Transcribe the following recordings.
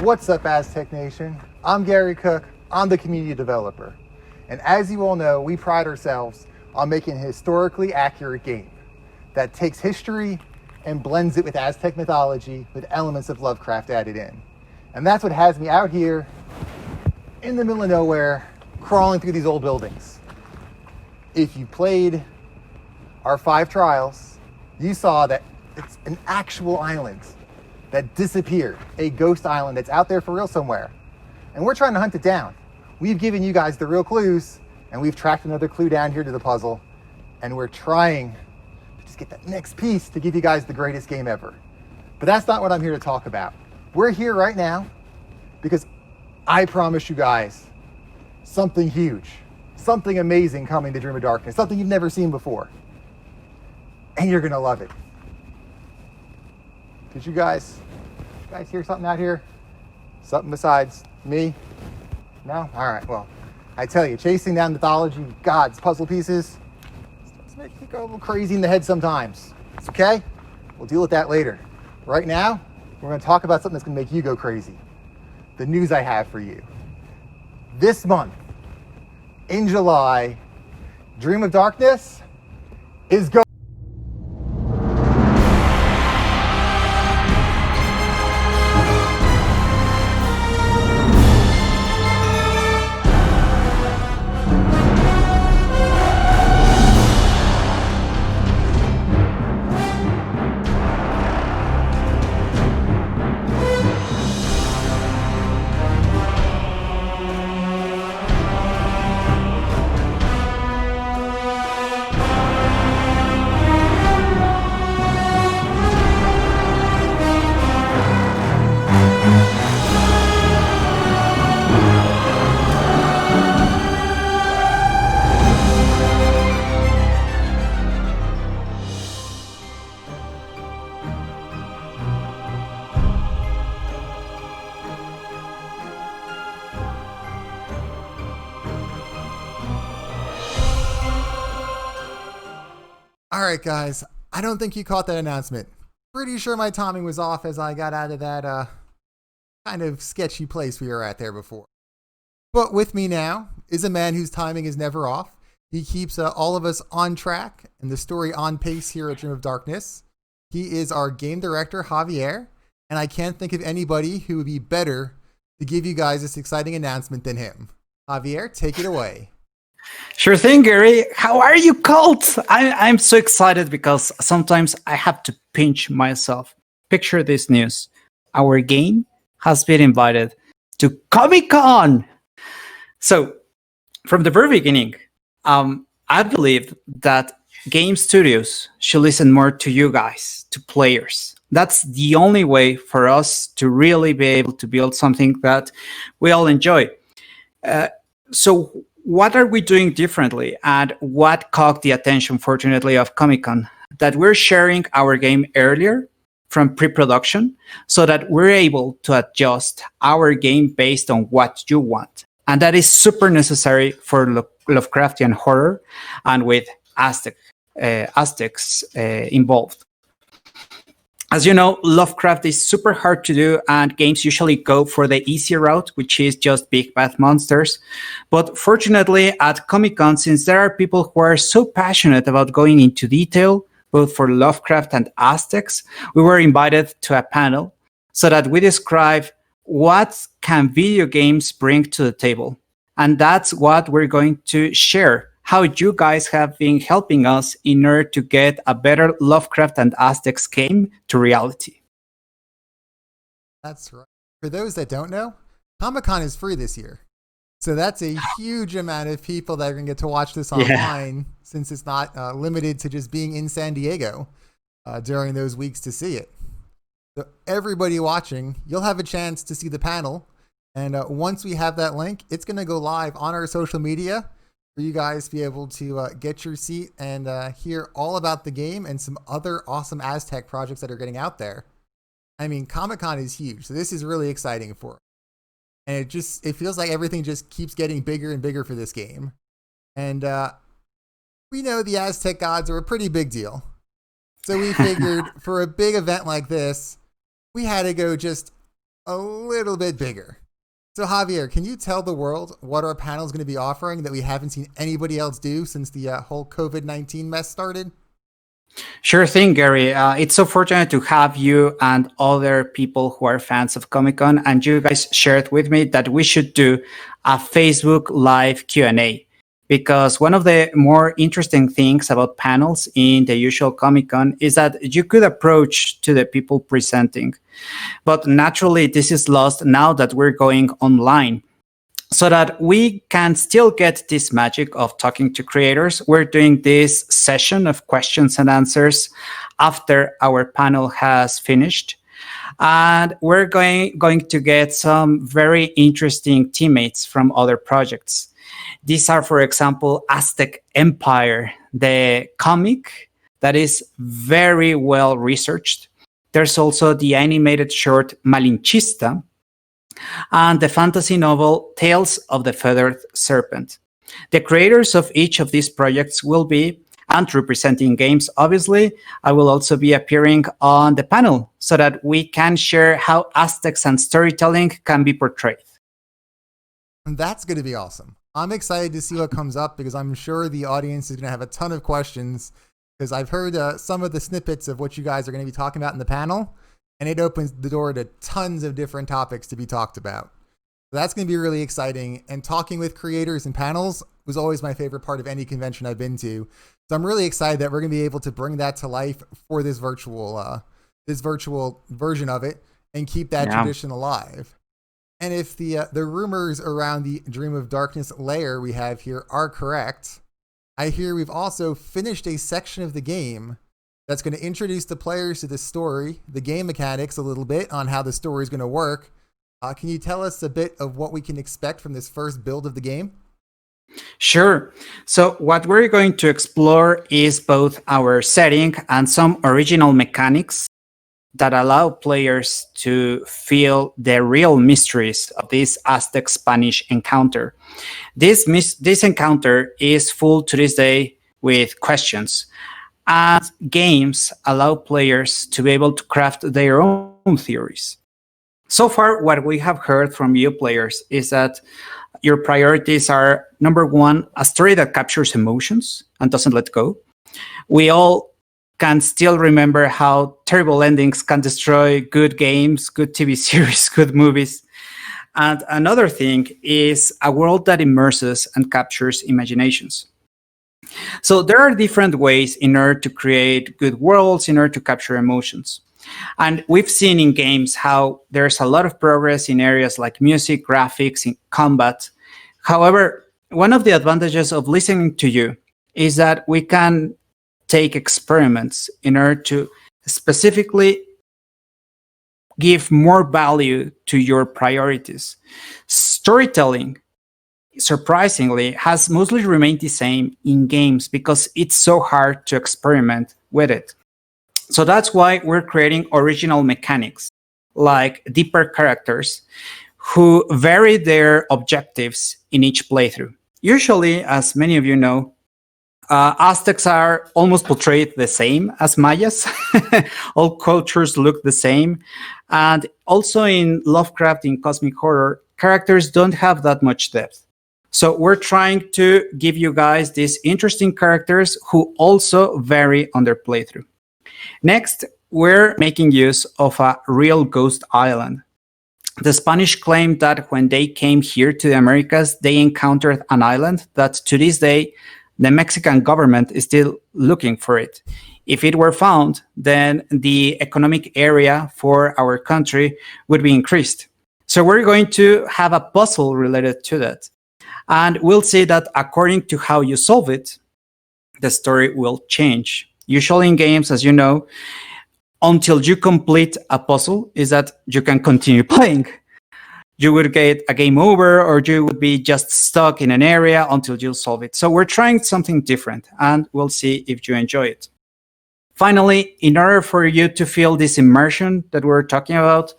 What's up, Aztec Nation? I'm Gary Cook. I'm the community developer. And as you all know, we pride ourselves on making a historically accurate game that takes history and blends it with Aztec mythology with elements of Lovecraft added in. And that's what has me out here in the middle of nowhere, crawling through these old buildings. If you played our 5 trials, you saw that it's an actual island that disappeared, a ghost island that's out there for real somewhere. And we're trying to hunt it down. We've given you guys the real clues, and we've tracked another clue down here to the puzzle, and we're trying to just get that next piece to give you guys the greatest game ever. But that's not what I'm here to talk about. We're here right now because I promise you guys something huge, something amazing coming to Dream of Darkness, something you've never seen before. And you're gonna love it. Did you guys hear something out here? Something besides me? No? All right, well, I tell you, chasing down mythology, gods, puzzle pieces, starts to make me go a little crazy in the head sometimes. It's okay? We'll deal with that later. Right now, we're gonna talk about something that's gonna make you go crazy. The news I have for you. This month, in July, Dream of Darkness is going. All right, guys, I don't think you caught that announcement. Pretty sure my timing was off as I got out of that kind of sketchy place we were at there before. But with me now is a man whose timing is never off. He keeps all of us on track and the story on pace here at Dream of Darkness. He is our game director, Javier, and I can't think of anybody who would be better to give you guys this exciting announcement than him. Javier, take it away. Sure thing, Gary. How are you, Colt? I'm so excited because sometimes I have to pinch myself. Picture this news. Our game has been invited to Comic-Con. So, from the very beginning, I believe that game studios should listen more to you guys, to players. That's the only way for us to really be able to build something that we all enjoy. So, what are we doing differently, and what caught the attention, fortunately, of Comic-Con? That we're sharing our game earlier from pre-production so that we're able to adjust our game based on what you want. And that is super necessary for Lovecraftian horror and with Aztecs involved. As you know, Lovecraft is super hard to do, and games usually go for the easy route, which is just big bad monsters. But fortunately, at Comic-Con, since there are people who are so passionate about going into detail, both for Lovecraft and Aztecs, we were invited to a panel so that we describe what can video games bring to the table. And that's what we're going to share. How you guys have been helping us in order to get a better Lovecraft and Aztecs game to reality. That's right. For those that don't know, Comic-Con is free this year. So that's a huge amount of people that are going to get to watch this online, since it's not limited to just being in San Diego during those weeks to see it. So everybody watching, you'll have a chance to see the panel. And once we have that link, it's going to go live on our social media for you guys to be able to get your seat and hear all about the game and some other awesome Aztec projects that are getting out there. I mean, Comic-Con is huge, so this is really exciting for us. And it feels like everything just keeps getting bigger and bigger for this game. And we know the Aztec gods are a pretty big deal. So we figured for a big event like this, we had to go just a little bit bigger. So, Javier, can you tell the world what our panel is going to be offering that we haven't seen anybody else do since the whole COVID-19 mess started? Sure thing, Gary. It's so fortunate to have you and other people who are fans of Comic-Con, and you guys shared with me that we should do a Facebook Live Q&A, because one of the more interesting things about panels in the usual Comic-Con is that you could approach to the people presenting. But naturally, this is lost now that we're going online. So that we can still get this magic of talking to creators, we're doing this session of questions and answers after our panel has finished. And we're going to get some very interesting teammates from other projects. These are, for example, Aztec Empire, the comic that is very well researched. There's also the animated short Malinchista, and the fantasy novel Tales of the Feathered Serpent. The creators of each of these projects will be, and representing games, obviously, I will also be appearing on the panel so that we can share how Aztecs and storytelling can be portrayed. And that's going to be awesome. I'm excited to see what comes up because I'm sure the audience is going to have a ton of questions because I've heard some of the snippets of what you guys are going to be talking about in the panel. And it opens the door to tons of different topics to be talked about. So that's going to be really exciting. And talking with creators and panels was always my favorite part of any convention I've been to. So I'm really excited that we're going to be able to bring that to life for this virtual version of it and keep that tradition alive. And if the rumors around the Dream of Darkness layer we have here are correct, I hear we've also finished a section of the game that's going to introduce the players to the story, the game mechanics a little bit on how the story is going to work. Can you tell us a bit of what we can expect from this first build of the game? Sure. So what we're going to explore is both our setting and some original mechanics that allow players to feel the real mysteries of this Aztec Spanish encounter. This encounter is full to this day with questions. And games allow players to be able to craft their own theories. So far, what we have heard from you players is that your priorities are, number one, a story that captures emotions and doesn't let go. We all can still remember how terrible endings can destroy good games, good TV series, good movies. And another thing is a world that immerses and captures imaginations. So there are different ways in order to create good worlds, in order to capture emotions. And we've seen in games how there's a lot of progress in areas like music, graphics, in combat. However, one of the advantages of listening to you is that we can take experiments in order to specifically give more value to your priorities. Storytelling, surprisingly, has mostly remained the same in games because it's so hard to experiment with it. So that's why we're creating original mechanics, like deeper characters who vary their objectives in each playthrough. Usually, as many of you know, Aztecs are almost portrayed the same as Mayas. All cultures look the same. And also in Lovecraft, in cosmic horror, characters don't have that much depth. So we're trying to give you guys these interesting characters who also vary on their playthrough. Next, we're making use of a real ghost island. The Spanish claimed that when they came here to the Americas, they encountered an island that to this day, the Mexican government is still looking for it. If it were found, then the economic area for our country would be increased. So we're going to have a puzzle related to that. And we'll see that according to how you solve it, the story will change. Usually in games, as you know, until you complete a puzzle is that you can continue playing. You would get a game over or you would be just stuck in an area until you solve it. So we're trying something different and we'll see if you enjoy it. Finally, in order for you to feel this immersion that we're talking about,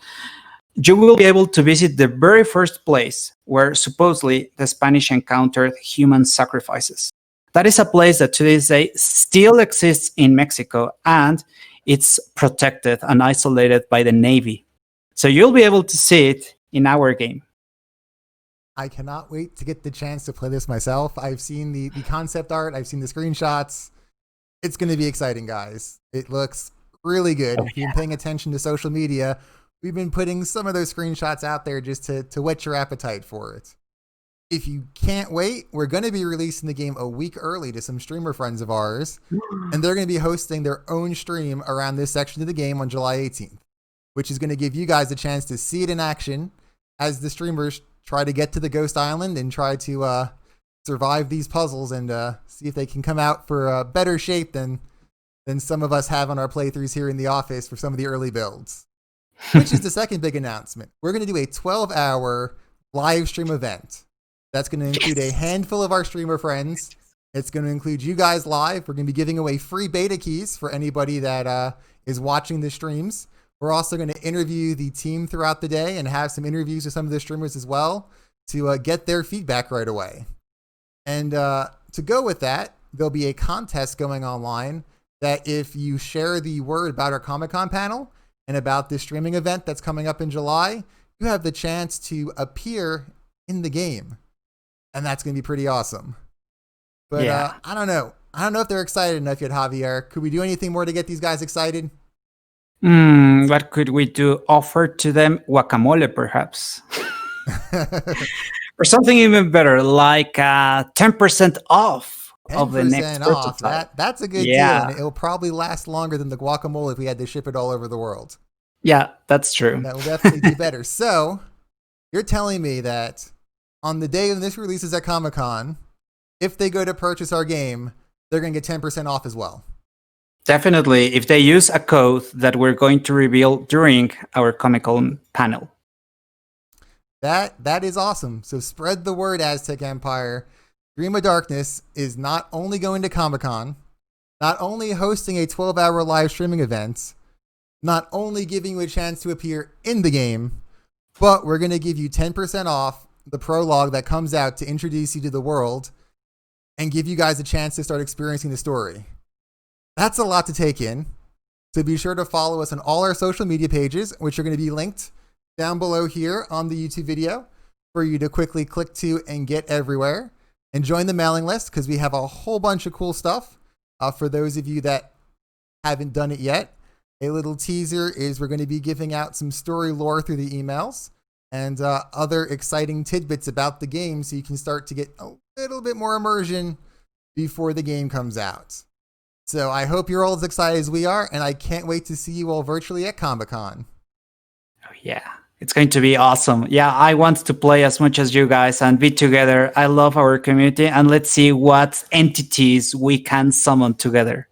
you will be able to visit the very first place where supposedly the Spanish encountered human sacrifices. That is a place that to this day still exists in Mexico and it's protected and isolated by the Navy. So you'll be able to see it in our game. I cannot wait to get the chance to play this myself. I've seen the concept art, I've seen the screenshots. It's going to be exciting, guys. It looks really good. If you've been paying attention to social media, we've been putting some of those screenshots out there just to whet your appetite for it. If you can't wait, we're going to be releasing the game a week early to some streamer friends of ours, and they're going to be hosting their own stream around this section of the game on July 18th, which is going to give you guys a chance to see it in action as the streamers try to get to the Ghost Island and try to survive these puzzles and see if they can come out for better shape than some of us have on our playthroughs here in the office for some of the early builds. Which is the second big announcement. We're going to do a 12-hour live stream event. That's going to include a handful of our streamer friends. It's going to include you guys live. We're going to be giving away free beta keys for anybody that is watching the streams. We're also going to interview the team throughout the day and have some interviews with some of the streamers as well to get their feedback right away. And to go with that, there'll be a contest going online that if you share the word about our Comic-Con panel and about this streaming event that's coming up in July, you have the chance to appear in the game. And that's going to be pretty awesome. But Yeah. I don't know. I don't know if they're excited enough yet, Javier. Could we do anything more to get these guys excited? What could we do? Offer to them guacamole, perhaps. Or something even better, like 10% off of the next 10% off. prototype. That's a good Yeah. deal. And it'll probably last longer than the guacamole if we had to ship it all over the world. Yeah, that's true. That will definitely be better. So you're telling me that on the day when this releases at Comic-Con, if they go to purchase our game, they're going to get 10% off as well. Definitely, if they use a code that we're going to reveal during our Comic-Con panel. That is awesome. So spread the word, Aztec Empire. Dream of Darkness is not only going to Comic-Con, not only hosting a 12-hour live streaming event, not only giving you a chance to appear in the game, but we're going to give you 10% off the prologue that comes out to introduce you to the world and give you guys a chance to start experiencing the story. That's a lot to take in. So be sure to follow us on all our social media pages, which are going to be linked down below here on the YouTube video for you to quickly click to and get everywhere. And join the mailing list because we have a whole bunch of cool stuff for those of you that haven't done it yet. A little teaser is we're going to be giving out some story lore through the emails and other exciting tidbits about the game so you can start to get a little bit more immersion before the game comes out. So I hope you're all as excited as we are, and I can't wait to see you all virtually at Comic-Con. Oh, yeah, it's going to be awesome. Yeah, I want to play as much as you guys and be together. I love our community, and let's see what entities we can summon together.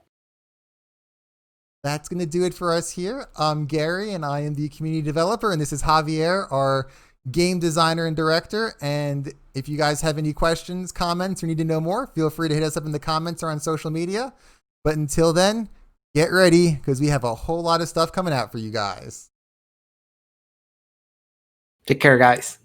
That's going to do it for us here. I'm Gary, and I am the community developer, and this is Javier, our game designer and director. And if you guys have any questions, comments, or need to know more, feel free to hit us up in the comments or on social media. But until then, get ready because we have a whole lot of stuff coming out for you guys. Take care, guys.